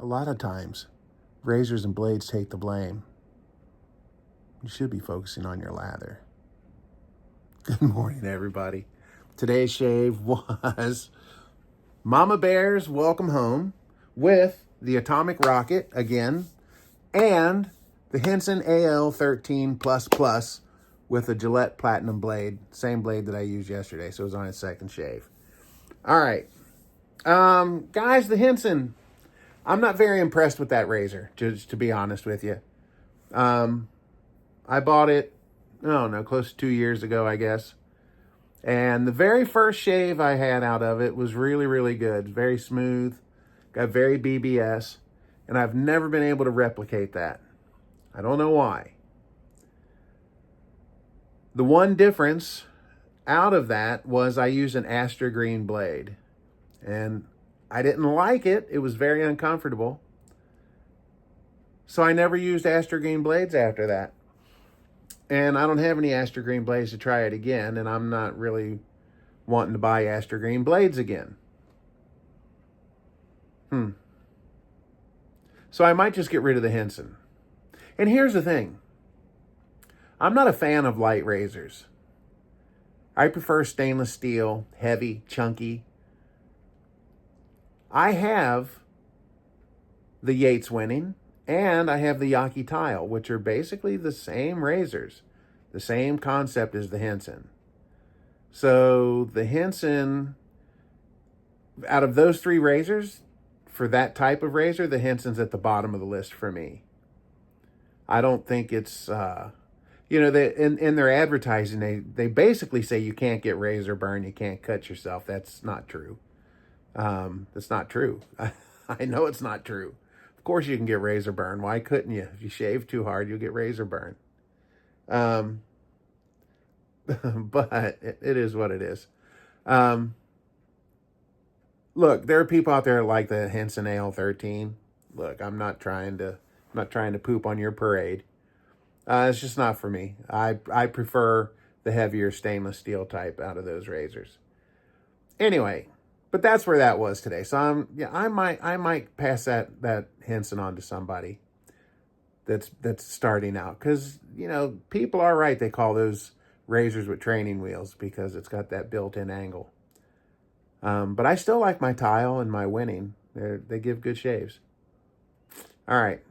A lot of times, razors and blades take the blame. You should be focusing on your lather. Good morning, everybody. Today's shave was Mama Bear's Welcome Home with the Atomic Rocket again and the Henson AL13++ with a Gillette Platinum blade. Same blade that I used yesterday, so it was on its second shave. All right. Guys, the Henson, I'm not very impressed with that razor, just to be honest with you. I bought it, I don't know, close to 2 years ago, I guess. And the very first shave I had out of it was really, really good. Very smooth, got very BBS, and I've never been able to replicate that. I don't know why. The one difference out of that was I used an Astra Green blade. And I didn't like it. It was very uncomfortable. So I never used Astra Green blades after that. And I don't have any Astra Green blades to try it again. And I'm not really wanting to buy Astra Green blades again. So I might just get rid of the Henson. And here's the thing. I'm not a fan of light razors. I prefer stainless steel, heavy, chunky. I have the Yates Winning, and I have the Yaki Tile, which are basically the same razors, the same concept as the Henson. So the Henson, out of those three razors, for that type of razor, the Henson's at the bottom of the list for me. I don't think it's, in their advertising, they basically say you can't get razor burn, you can't cut yourself. That's not true. That's not true. I know it's not true. Of course you can get razor burn. Why couldn't you? If you shave too hard, you'll get razor burn. But it is what it is. Look, there are people out there like the Henson AL13. Look, I'm not trying to poop on your parade. It's just not for me. I prefer the heavier stainless steel type out of those razors. Anyway, but that's where that was today. So I might pass that Henson on to somebody that's starting out, because people are right. They call those razors with training wheels because it's got that built-in angle. But I still like my Tile and my Winning. They give good shaves. All right,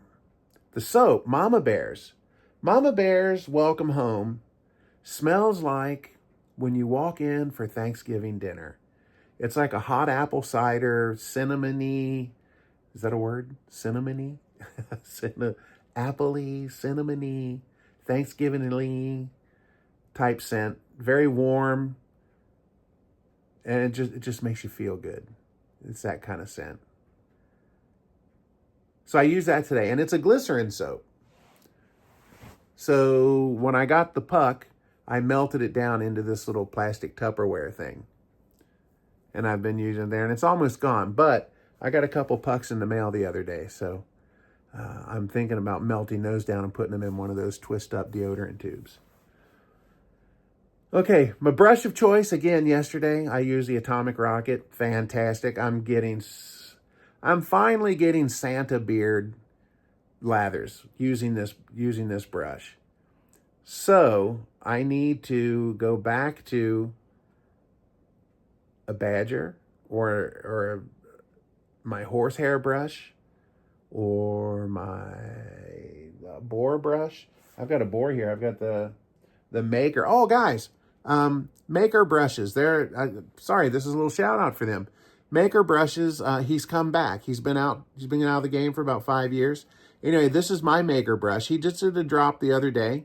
the soap, Mama Bear's Welcome Home smells like when you walk in for Thanksgiving dinner. It's like a hot apple cider, cinnamony. Is that a word? Cinnamony? Apple-y, cinnamony, Thanksgiving-y type scent. Very warm. And it just makes you feel good. It's that kind of scent. So I use that today. And it's a glycerin soap. So when I got the puck, I melted it down into this little plastic Tupperware thing. And I've been using it there, and it's almost gone. But I got a couple pucks in the mail the other day, so I'm thinking about melting those down and putting them in one of those twist-up deodorant tubes. Okay, my brush of choice, again, yesterday, I used the Atomic Rocket. Fantastic. I'm finally getting Santa beard lathers using this brush. So I need to go back to a Badger or my horsehair brush or my boar brush. I've got a boar here. I've got the Maker. Oh, guys, Maker brushes. Sorry, this is a little shout out for them. Maker brushes. He's come back. He's been out of the game for about 5 years. Anyway, this is my Maker brush. He just did a drop the other day.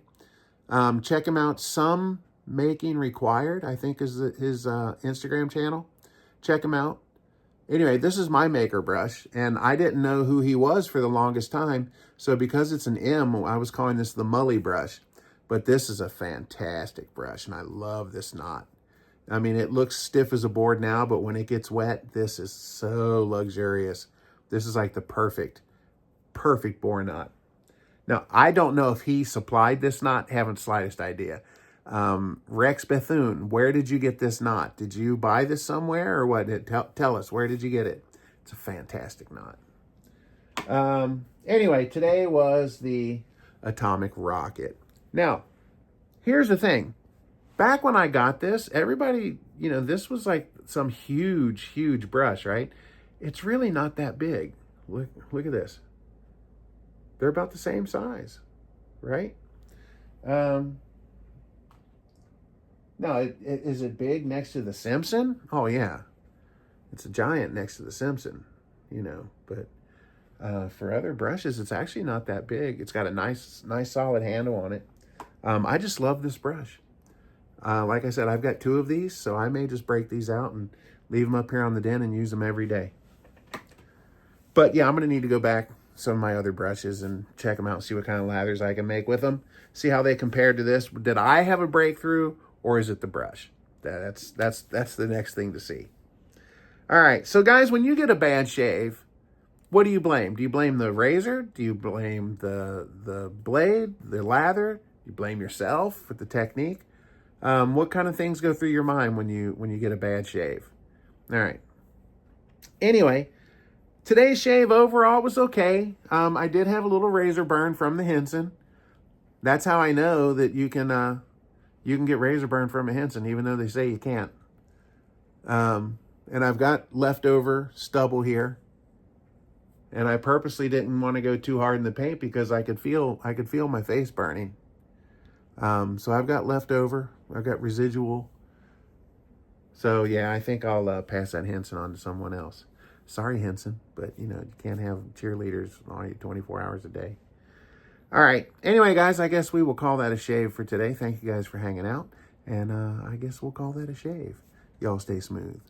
Check him out. Some Making Required, I think, is his Instagram channel. Check him out. Anyway, this is my Maker brush, and I didn't know who he was for the longest time. So because it's an M, I was calling this the Mully brush. But this is a fantastic brush, and I love this knot. I mean, it looks stiff as a board now, but when it gets wet, this is so luxurious. This is like the perfect bore knot. Now, I don't know if he supplied this knot. Haven't the slightest idea. Rex Bethune, where did you get this knot? Did you buy this somewhere or what? Tell us, where did you get it? It's a fantastic knot. Anyway, today was the atomic rocket. Now, here's the thing. Back when I got this, everybody, you know, this was like some huge, huge brush, right? It's really not that big. Look at this. They're about the same size, right? No, is it big next to the Simpson? Oh, yeah. It's a giant next to the Simpson, you know. But for other brushes, it's actually not that big. It's got a nice solid handle on it. I just love this brush. Like I said, I've got 2 of these, so I may just break these out and leave them up here on the den and use them every day. But yeah, I'm going to need to go back some of my other brushes and check them out, see what kind of lathers I can make with them, see how they compare to this. Did I have a breakthrough, or is it the brush? That's the next thing to see. All right, so guys, when you get a bad shave, what do you blame? Do you blame the razor? Do you blame the blade, the lather? Do you blame yourself with the technique? What kind of things go through your mind when you get a bad shave? All right. Anyway, today's shave overall was okay. I did have a little razor burn from the Henson. That's how I know that you can get razor burn from a Henson, even though they say you can't. And I've got leftover stubble here. And I purposely didn't want to go too hard in the paint because I could feel my face burning. So I've got leftover. I've got residual. So yeah, I think I'll pass that Henson on to someone else. Sorry, Henson, but you know, you can't have cheerleaders on you 24 hours a day. All right. Anyway, guys, I guess we will call that a shave for today. Thank you guys for hanging out. And I guess we'll call that a shave. Y'all stay smooth.